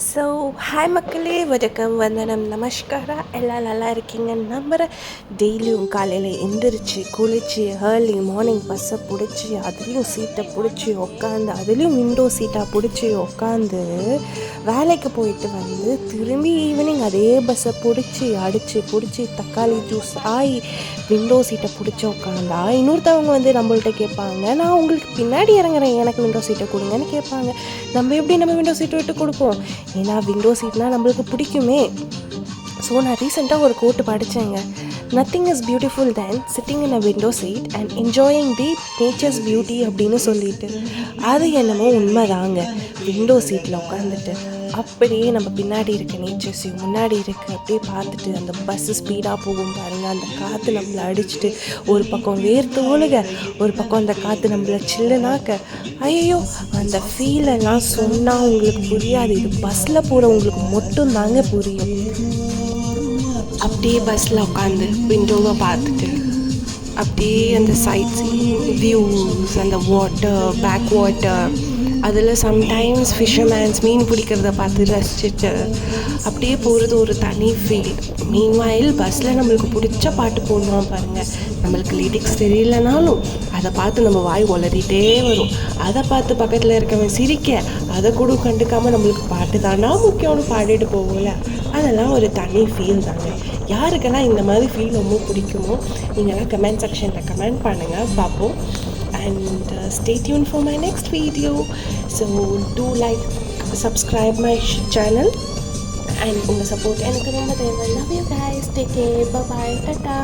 So hi மக்களே, வணக்கம், வந்தனம், நமஸ்காரா. எல்லாம் நல்லா இருக்கீங்கன்னு நம்புகிறேன். டெய்லியும் காலையில் எந்திரிச்சு குளித்து ஏர்லி மார்னிங் பஸ்ஸை பிடிச்சி அதுலேயும் சீட்டை பிடிச்சி உக்காந்து, அதுலேயும் விண்டோ சீட்டாக பிடிச்சி உக்காந்து வேலைக்கு போயிட்டு வந்து திரும்பி ஈவினிங் அதே பஸ்ஸை பிடிச்சி அடித்து பிடிச்சி தக்காளி ஜூஸ் ஆகி விண்டோ சீட்டை பிடிச்சி உக்காந்தா இன்னொருத்தவங்க வந்து நம்மள்ட்ட கேட்பாங்க, நான் உங்களுக்கு பின்னாடி இறங்குறேன், எனக்கு விண்டோ சீட்டை கொடுங்கன்னு கேட்பாங்க. நம்ம எப்படி நம்ம விண்டோ சீட்டை விட்டு கொடுப்போம்? ஏன்னா விண்டோ சீட்னால் நம்மளுக்கு பிடிக்குமே. ஸோ நான் ரீசெண்டாக ஒரு கோட்டு படித்தேங்க. Nothing is beautiful then sitting in a window seat and enjoying the nature's beauty அப்படின்னு சொல்லிட்டு, அது என்னமோ உண்மைதாங்க. விண்டோ சீட்டில் உட்காந்துட்டு அப்படியே நம்ம பின்னாடி இருக்க நேச்சர்ஸையும் முன்னாடி இருக்க அப்படியே பார்த்துட்டு, அந்த பஸ்ஸு ஸ்பீடாக போகும் பாருங்கள், அந்த காற்று நம்மளை அடிச்சுட்டு ஒரு பக்கம் வேர்த்து ஒழுக, ஒரு பக்கம் அந்த காற்று நம்மளை சில்லுனாக்க, ஐயோ அந்த ஃபீலெல்லாம் சொன்னால் உங்களுக்கு புரியாது. இது பஸ்ஸில் போகிறவங்களுக்கு மட்டும்தாங்க புரியும். அப்படியே பஸ்ஸில் உட்காந்து விண்டோவை பார்த்துட்டு அப்படியே அந்த சைட்ஸ் வியூஸ், அந்த வாட்டர், பேக் வாட்டர், அதில் சம்டைம்ஸ் ஃபிஷர்மேன்ஸ் மீன் பிடிக்கிறத பார்த்து ரசிச்சுட்டு அப்படியே போகிறது ஒரு தனி ஃபீல். மீன்வாயில் பஸ்ஸில் நம்மளுக்கு பிடிச்ச பாட்டு போடணும் பாருங்கள். நம்மளுக்கு லிரிக்ஸ் தெரியலனாலும் அதை பார்த்து நம்ம வாய் உளறிட்டே வரும். அதை பார்த்து பக்கத்தில் இருக்கவன் சிரிக்க, அதை கூட கண்டுக்காமல் நம்மளுக்கு பாட்டு தானா முக்கியம்னு பாடிட்டு போகல. அதெல்லாம் ஒரு தனி ஃபீல் தாங்க. யாருக்கெல்லாம் இந்த மாதிரி ஃபீல் ரொம்ப பிடிக்குமோ நீங்கள்லாம் கமெண்ட் செக்ஷனில் கமெண்ட் பண்ணுங்கள், பார்ப்போம். And stay tuned for my next video. So do like, subscribe my channel and unga support enakku romba theva. Love you guys. Take care. Bye bye. Tata.